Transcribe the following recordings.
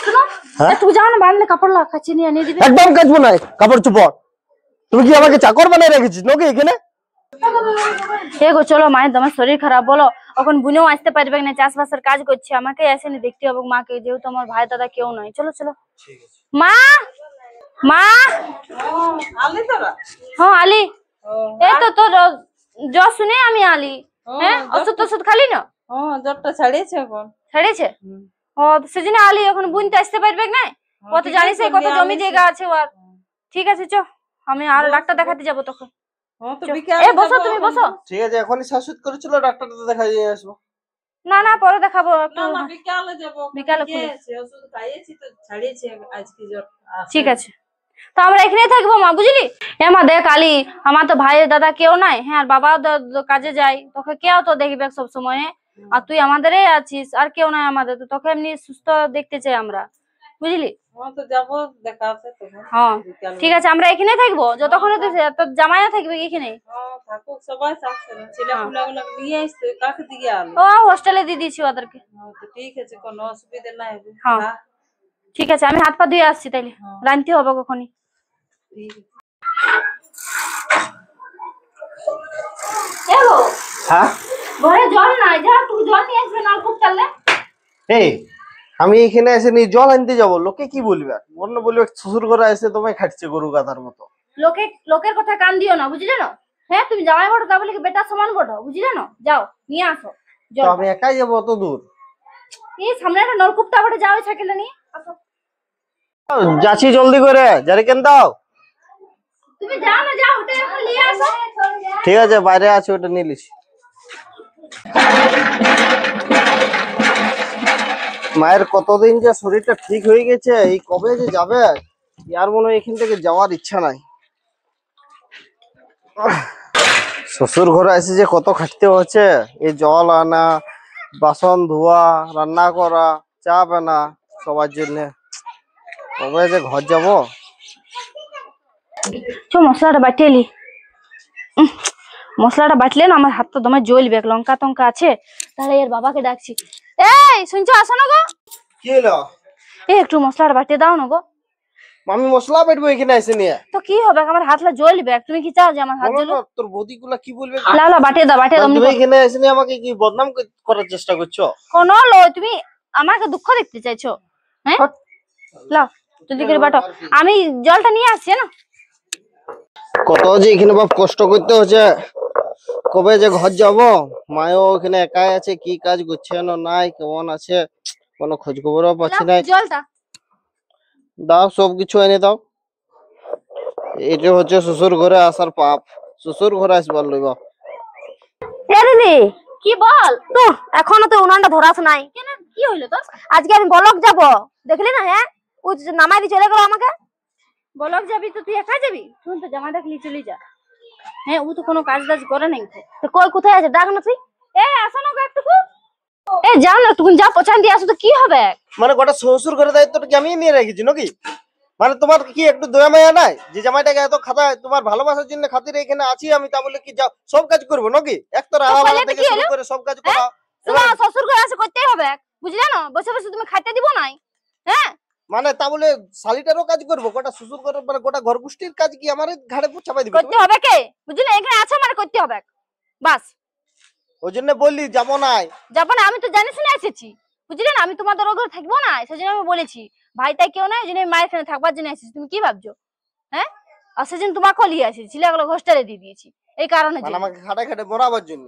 শুনো তুমি যাও না বারান্দায় কাপড় কাচে নিয়ে এনে দিবে। একদম কাচবো না, কাপড় চোপড়। তুমি কি আমাকে চাকর বানিয়ে রেখেছিস নাকি এখানে? গো চলো, মায়ের তোমার শরীর খারাপ, বলো এখন বুনেও আসতে পারবে না, চাষবাসের কাজ করছে, আমাকে আসেনি দেখতে হবে মাকে, যেহেতু আমার ভাই দাদা কেউ নাই। চলো চলো। মা মা হ্যাঁ আলি, এই তো তোর জ্বর শুনে আমি আলি। হ্যাঁ ওষুধ টষুধ খালি না? জ্বরটা ছাড়িয়েছে, এখন ছাড়িয়েছে। ও সেজন্য আলি এখন বুনতে আসতে পারবে না, কত জানিস কত জমি জায়গা আছে ওর। ঠিক আছে চো, আমি আর ডাক্তার দেখাতে যাবো তখন। বসো তুমি বসো। ঠিক আছে, এখনই শ্বাসরোধ করেছিল, ডাক্তারটা দেখা দিয়ে আসবো। না না পরে দেখাবো, একটু বিকালে যাবো। বিকালে ওষুধ খাইয়েছি তো ছাড়িয়েছে আজকে জ্বর। ঠিক আছে, তো আমরা এখানেই থাকবো মা, বুঝলি? মা দেখ আলি, আমার তো ভাই দাদা কেউ নাই, হ্যাঁ আর বাবা কাজে যায়, তোকে কেউ তো দেখবে সব সময়, আর তুই আমাদেরই আছিস, আর কেউ নাই আমাদের, তো তোকে এমনি সুস্থ দেখতে চাই আমরা, বুঝলি? তো যাবো দেখাতে। হ্যাঁ ঠিক আছে, আমরা এখানেই থাকবো যতক্ষণ তোর জামাইও থাকবে এখানে। থাকুক, সবাই থাকছে, ছেলেপুলাগুলো নিয়ে আসতে কাকে দিয়ে আলো। ও হোস্টেলে দিয়ে দিয়েছি ওদেরকে। ঠিক আছে, কোনো অসুবিধা নাই। হ্যাঁ ঠিক আছে, আমি হাত পা ধুয়ে আসছি, তাইলে রাঁধতে হবে কখনই। হ্যাঁ ঘরে জল নাই, যা তুই জল নিয়ে আসবে, নলকূপ চাললে। এই আমি এখানে এসে নি জল আনতে যাবো, লোকে কি বলবে? অন্য বলবে শ্বশুর ঘরে এসে তোমায় খাটছে গরু গাধার মতো। লোকের কথা কান দিও না, বুঝলে না? হ্যাঁ তুমি জামাই বড়, তা বলে কি বেটার সমান বড়, বুঝলে না? যাও নিয়ে আসো তো আমি একাই যাবো অত দূর? এই সামনে একটা নলকূপটা বড়, যাও সাইকেলে নিয়ে আসো। যাচ্ছি, জলদি করে জারিকেন দাও। তুমি যাও না, যাও ওটা এখন নিয়ে আসো। ঠিক আছে, বাইরে আছে, ওটা নিয়ে লিস। মায়ের কতদিন যে শরীরটা ঠিক হয়ে গেছে, এই কবে যে যাবে, আর মনে হয় এখান থেকে যাওয়ার ইচ্ছা নাই। শ্বশুর ঘরে এসে যে কত খাটতে হচ্ছে, এই জল আনা, বাসন ধোয়া, রান্না করা, চা বানা সবার জন্য, কবে যে ঘর যাব। মশলাটা বাটিয়ে মশলাটা বাটলে না আমার হাতটা দমে জ্বলবে, লঙ্কা টঙ্কা আছে, তাহলে এর বাবাকে ডাকছি। এই শুনছো, আসো না গো। কি হলো? একটু মশলাটা বাটিয়ে দাও না গো। আমি মশলা বাটবো এখানে এসে নিয়ে? তো কি হবে, আমার হাতটা জ্বলবে, তুমি কি চাও যে আমার হাত জ্বলুক? তোর বৌদিগুলা কি বলবে? লাও লাও বাটিয়ে দাও, বাটিয়ে দাও। তুমি এখানে এসে নিয়ে আমাকে কি বদনাম করার চেষ্টা করছো? কোন লয়, তুমি আমাকে দুঃখ দেখতে চাইছো? হ্যাঁ লাও যদি করে বাটো, আমি জলটা নিয়ে আসছি না। কত যে এখানে বাপ কষ্ট করতে হচ্ছে, কবে যে ঘর যাব। মায়ও ওখানে একাই আছে, কি কাজ করছে না নাই, কেমন আছে কোনো খোঁজ খবরও পাচ্ছি না। জলটা দাও, সবকিছু এনে দাও। এটা হচ্ছে শ্বশুর ঘরে আসার পাপ, শ্বশুর ঘরে আসবার লইবা। দিদি কি বল তো, এখনো তো উনানটা ধরাস নাই কেন? কি হইলো তোর? আজকে আমি বলক যাব, দেখলি না? হ্যাঁ ও নামাই দিয়ে চলে গেল আমাকে। বলক যাবি তো তুই একা যাবি? তুই তো জামা দেখলি চলে যা। হ্যাঁ ও তো কোনো কাজ টাজ করে নাই, তো কই কোথায় আছে? ডাক না তুই। আসো না গো একটুকু। যাও না, তুমি যা পছন্দ দিয়ে আসো, তো কি হবে? মানে গোটা শ্বশুর ঘরের দায়িত্বটা কি আমি নিয়ে রেখেছি নাকি? মানে তোমার কি একটু দয়া মায়া নাই যে জামাইটাকে এত খাতা, তোমার ভালোবাসার জন্য খাতিরে এখানে আছি আমি, তা বলে কি যাও সব কাজ করবো নাকি? এক তো রান্না থেকে শুরু করে সব কাজ করা তোমার শ্বশুর ঘরে আছে, করতেই হবে, বুঝলে না? বসে বসে তুমি খাইতে দিব নাই? হ্যাঁ মানে তা বলে শালিটারও কাজ করবো? গোটা শ্বশুর ঘর মানে গোটা ঘর গোষ্ঠীর কাজ কি আমার ঘাড়ে চাপাই দিবে? করতে হবে কে, বুঝলে? এখানে আছো মানে করতে হবে, বাস। ওই জন্য বললি যাবো না, আমি তো জানি শুনে এসেছি, বুঝলে না? আমি তোমাদের ওখানে থাকবো না, সেজন্য আমি বলেছি ভাই তাই কেউ নাই, ওই জন্য মায়ের এখানে থাকবার জন্য এসেছি। তুমি কি ভাবছো? হ্যাঁ আর সেজন্য তোমাকে লিয়ে আসি, ছেলেগুলো হোস্টেলে দিয়ে দিয়েছি এই কারণে। আমাকে খাটা খাটে মরাবার জন্য?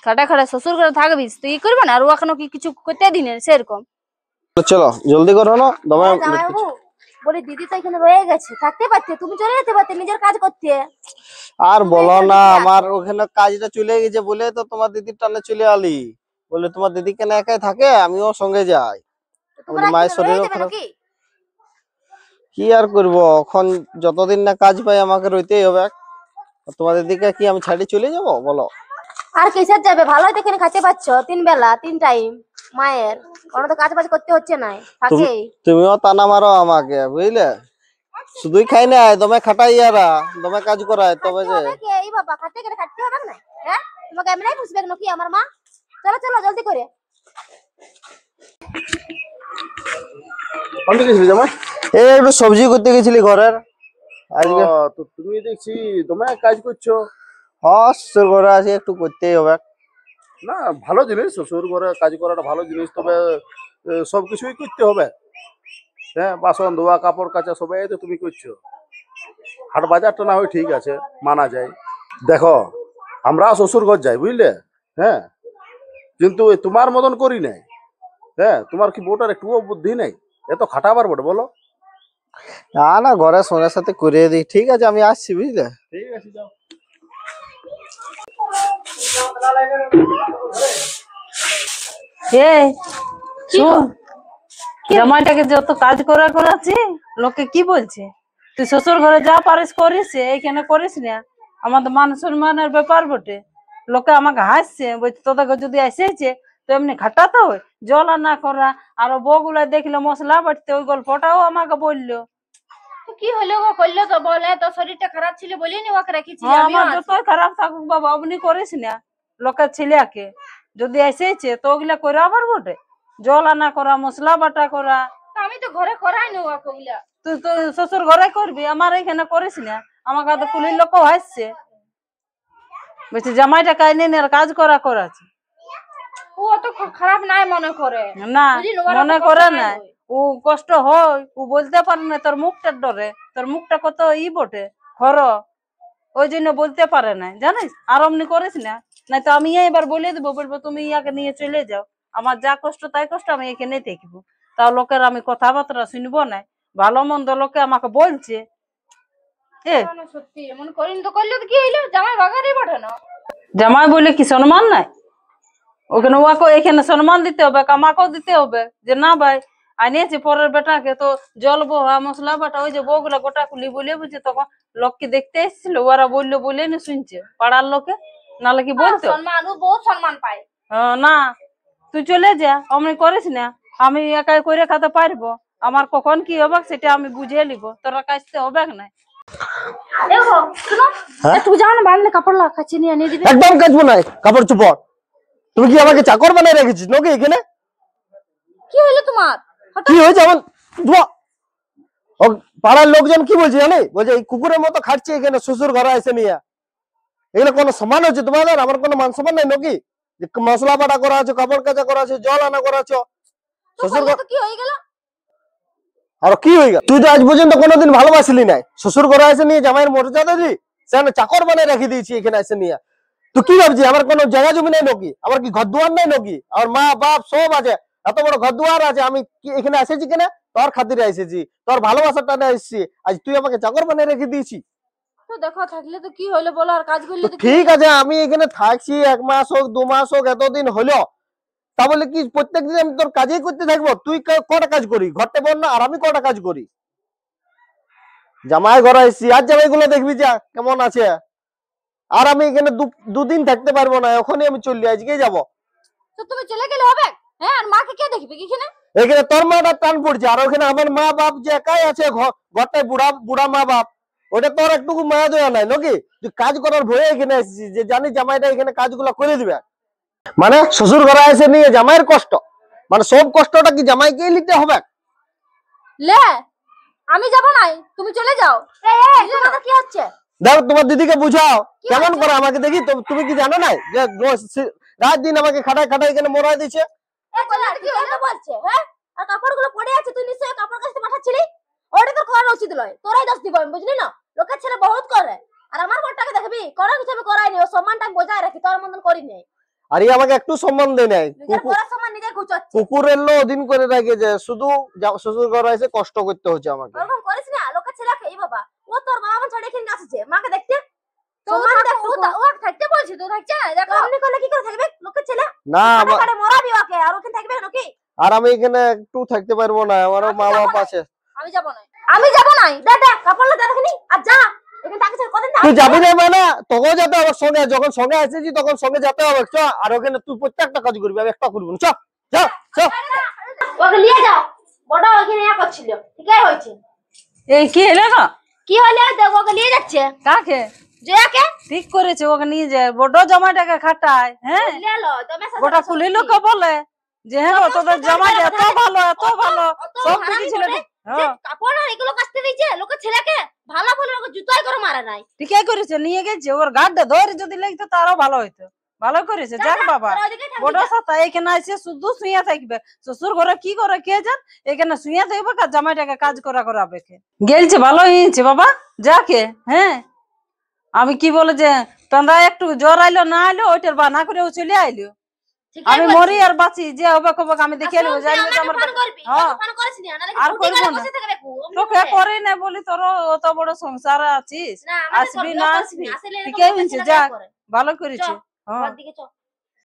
খাটা খাটা শ্বশুর ঘরে থাকবিস তুই, ই করবে না? আর এখনো কি কিছু করতে দিনে সেরকম? চলো জলদি করো না, বলি দিদি তো এখানে রয়ে গেছে, থাকতে পারতে, তুমি চলে যেতে পারতে নিজের কাজ করতে। আর বলো না, আমার ওখানে কাজটা চলে গেছে বলে তো তোমার দিদির টানে চলে আলি। বলে তোমার দিদি কেন একাই থাকে, আমিও সঙ্গে যাই। মায়ের শরীর খারাপ, কি আর করবো, এখন যতদিন না কাজ পাই আমাকে রইতেই হবে। তোমার দিদিকে কি আমি ছাড়ি চলে যাব বলো? আর কিসের যাবে, ভালোই তো এখানে খাইতে পাচ্ছ, 3 বেলা 3 টাইম মায়ের, কোনো তো কাজ বাজ করতে হচ্ছে না। তুমিও টানা মারো আমাকে, বুঝলে? শুধুই খাই না, দমে খাটাই, ইয়ারা দমে কাজ করায়, তবে যে এই বাবা খাটতে গেলে খাটতে হবে না? হ্যাঁ তোমাকে এমনি বুঝবে নাকি আমার মা? চলো চলো জলদি করে। কোনটা গেছিলি জামাই? এই একটু সবজি করতে গেছিলি ঘরের আজকে। তো তুমি দেখছি তোমার কাজ করছো। হ্যাঁ শ্বশুর ঘরে আছে, একটু করতেই হবে। না ভালো জিনিস, শ্বশুর ঘরে কাজ করাটা ভালো জিনিস, তবে সবকিছুই করতে হবে। হ্যাঁ, বাসন ধোয়া, কাপড় কাচা সবাই তো তুমি করছো। হাট বাজারটা না হয় ঠিক আছে, মানা যায়। দেখো, আমরা শ্বশুর ঘর যাই বুঝলে, হ্যাঁ, কিন্তু তোমার মতন করি নাই। হ্যাঁ, তোমার কি বউটার একটুও বুদ্ধি নেই? এত খাটাবার বটে বলো। না না, ঘরের সঙ্গে সাথে করিয়ে দিই। ঠিক আছে, আমি আসছি বুঝলে। ঠিক আছে, যাও। শোন, জামাইটাকে যত কাজ করাচ্ছি, লোকে কি বলছে? তুই শ্বশুর ঘরে যা পারিস করিস, এইখানে করিস না। আমাদের মান সম্মানের ব্যাপার বটে। লোকে আমাকে হাসছে, বলছে তোদেরকে যদি এসেছে তো এমনি খাটাতে হয়, জল না করা। আর বউগুলা দেখলে মশলা বাটতে, ওই গল্পটাও আমাকে বললো। কি হলো গো? করলো তো বলে, তো শরীরটা খারাপ ছিল বলিনি ওকে রেখেছি। আমার যতই খারাপ থাকুক বাবা, অমনি করিস না। লোকের ছেলেকে যদি এসেছে তো ওগুলা করে আবার বটে, জল আনা করা, মশলা বাটা করা। আমি তো ঘরে করাই নি ওগুলা। তুই তো শ্বশুর ঘরে করবি, আমার এখানে করিস না। আমাকে তো কুলির লোক হাসছে, বলছে জামাইটা কাইনে কাজ করাচ্ছে। ও অত খারাপ নাই মনে করে না, মনে করে না। ও কষ্ট হয়, ও বলতে পারে না, তোর মুখটার ডরে। তোর মুখটা কত বটে খর, ওই জন্য বলতে পারে না, জানিস। আর অমনি করিস না, নাই তো আমি এবার বলে দেবো, বলবো তুমি ইয়াকে নিয়ে চলে যাও। আমার যা কষ্ট তাই কষ্ট, আমি এখানে দেখবো। তাও লোকের আমি কথাবার্তা শুনবো না। ভালো মন্দ লোকে আমাকে বলছে। সত্যি এমন করিন তো, করলে তো কি হইলো? জামাই বাগারে পাঠানো। জামাই বলে কি সম্মান নাই? ওখানে ওকে এখানে সম্মান দিতে হবে, আমাকেও দিতে হবে। যে না ভাই আনিয়েছি পরের বেটাকে, তো জল বোহা, মশলা বাটা, ওই যে বউগুলা গোটা খুলি বলে বুঝছে। তখন লোককে দেখতে এসেছিল, ওরা বললো বলে না শুনছে পাড়ার লোকে, নাহলে কি বলতো? সম্মান, ও বহুত সম্মান পায়। না, তুই চলে যা, অমনি করিস না। আমি একাই করে খাতে পারবো। আমার কখন কি হবে সেটা আমি বুঝে নিব, তোরা কাছতে হবে না। দেখো শুনো, একটু যাও না, বাড়লে কাপড় লাগাচ্ছি নিয়ে এনে দিবে। একদম কাচবো না, কাপড় চোপড়। তুমি কি আমাকে চাকর বানাই রেখেছিস নাকি এখানে? কি হইলো তোমার? কি হয়েছে আমার? ও পাড়ার লোকজন কি বলছে জানি, বলছে এই কুকুরের মতো খাটছে এখানে শ্বশুর ঘরে এসে নিয়ে। এগুলো কোনো সম্মান হচ্ছে তোমাদের? আমার কোনো মান সম্মান নাই নাকি? যে মশলা বাটা করা আছে, কাপড় কাচা করা আছে, জল আনা করা আছে, শ্বশুর ঘর। কি হয়ে গেল? আর কি হয়ে গেল? তুই তো আজ পর্যন্ত কোনোদিন ভালোবাসলি নাই, শ্বশুর ঘরে এসে নিয়ে জামাইয়ের মর্যাদা দিলি, সেখানে চাকর বানিয়ে রেখে দিয়েছি এখানে এসে নিয়ে। তুই কি ভাবছি আমার কোনো জায়গা জমি নাই নাকি? আমার কি ঘর দুয়ার নাই নাকি? আমার মা বাপ সব আছে, এত বড় ঘর দুয়ার আছে। আমি কি এখানে এসেছি কেন? তোর খাতিরে এসেছি, তোর ভালোবাসাটা না এসেছি। আজ তুই আমাকে চাকর বানিয়ে রেখে দিয়েছি। তো দেখো থাকলে তো কি হইলো বলো, আর কাজ করলে তো ঠিক আছে, আমি এখানে থাকছি 1 মাস হোক 2 মাস হোক, এতদিন হলো, তা বলে কি প্রত্যেকদিন আমি তোর কাজই করতে থাকবো? তুই কটা কাজ করি ঘরটা বল না, আর আমি কটা কাজ করি? জামাই ঘরে এসেছি, আর জামাই গুলো দেখবি যা কেমন আছে। আর আমি এখানে দুদিন থাকতে পারবো না, এখনই আমি চললি, আজকেই যাবো। তো তুমি চলে গেলে হবে? হ্যাঁ, আর মাকে কে দেখবে এখানে? এখানে তোর মাটা টান পড়ছে, আর ওখানে আমার মা বাপ যে একাই আছে ঘরটায়, বুড়া বুড়া মা বাপ। ওটা তোর একটুকু মায়া দেওয়া নাই নাকি? তুই কাজ করার ভয়ে এখানে এসেছিস, যে জানি জামাইটা এখানে কাজগুলো করে দিবে। মানে শ্বশুর ঘরে এসে নিয়ে জামাইয়ের কষ্ট, মানে সব কষ্টটা কি জামাইকেই নিতে হবে? লে আমি যাব নাই, তুমি চলে যাও। তোমাদের কি হচ্ছে? দেখো তোমার দিদিকে বুঝাও কেমন করে আমাকে দেখি। তুমি কি জানো না যে রাত দিন আমাকে খাটাই খাটাই এখানে মরাই দিচ্ছে? কি হলো বলছে? হ্যাঁ, আর কাপড়গুলো পড়ে আছে, তুই নিশ্চয়ই কাপড় কাচতে পাঠাচ্ছিলি। ওটা তো করা উচিত নয়, তোরাই দোষ দিব আমি, বুঝলি না? লোকের ছেলে বহুত করে, আর আমার ঘরটাকে দেখবি করা কিছু আমি করাই নি। ও সম্মানটা বজায় রাখি, তোর মতন করি নাই। আর আমাকে একটু সম্মান দেয় নাই। নিজের বড় সম্মান নিজে ঘুচাচ্ছে। কুকুরের লো দিন করে রাখে যে শুধু শ্বশুর ঘরে এসে কষ্ট করতে হচ্ছে আমাকে। ওরকম করিস না, লোকের ছেলেকে। এই বাবা, ও তোর বাবা মা ছেড়ে কিনে আসছে মাকে দেখতে। সম্মান দেখ, ও থাকতে বলছি, তো থাকছে দেখো। আপনি করলে কি করে থাকবে লোকের ছেলে? না কাটে মরাবি ওকে, আর ওখানে থাকবে নাকি? আর আমি এখানে একটু থাকতে পারবো না, আমারও মা বাপ আছে। আমি যাব না, আমি যাব না। দে কাপড় লাগা রাখনি, আর যা এখানে থাকছে কদিন। তুই যাবি না মানে তোকেও যেতে হবে সঙ্গে, যখন সঙ্গে এসেছি তখন সঙ্গে যেতে হবে। চ, আর ওখানে তুই প্রত্যেকটা কাজ করবি, আমি একটা করবো না। চ চ চ, ওকে নিয়ে যাও। বড় ওখানে ইয়া করছিল, ঠিকই হয়েছে। এই কি হলো না? কি হলো? দেখ ওকে নিয়ে যাচ্ছে। কাকে? জয়াকে। ঠিক করেছে, ওকে নিয়ে যায়। বড় জামাইটাকে খাটায়। হ্যাঁ, লে লো তুমি গোটা কুলি লোকে বলে যে হ্যাঁ গো, তোদের জামাই এত ভালো সব কিছু ছিল। হ্যাঁ কাপড় আর এগুলো কাচতে দিয়েছে লোকের ছেলেকে, ভালো ভালো লোকে জুতাই করে মারা নাই। ঠিকই করেছে, নিয়ে গেছে ওর গাড্ডা ধরে যদি লাগতো তারও ভালো হইতো। ভালো করেছে, যাক বাবা। তোরা ওইদিকেই থাকবি বড় যা। সাথে এখানে এসে শুধু শুয়ে থাকবে, শ্বশুর ঘরে কি করে কে জান, এখানে শুয়ে থাকবে আর জামাইটাকে কাজ করাবে কে। গেলছে ভালো হয়েছে বাবা, যাকে। হ্যাঁ আমি কি বলে যে তোমরা একটু জ্বর আইলো না আইলো ওইটার বানা করে ও চলে আইলো। ঠিকই আমি বলছিস। মরি আর বাঁচি, যে হবে খবর আমি দেখে নেবো, জানি না যে আমার ফোন করবি, হ্যাঁ। ফোন করিস না, নাহলে আর ছুটি করবো করে না। বসে থাকবে কু, অমনি তোকে করে। করে না বলি তোর অত বড় সংসার আছিস, না, আমাদের আসবি করবি, না করিস আসবি না, আসলে এরকম ঠিকই লোকের হয়েছে, ছেলেরা যাক করে। ভালো করেছে। চল, হ্যাঁ ঘর দিকে চল।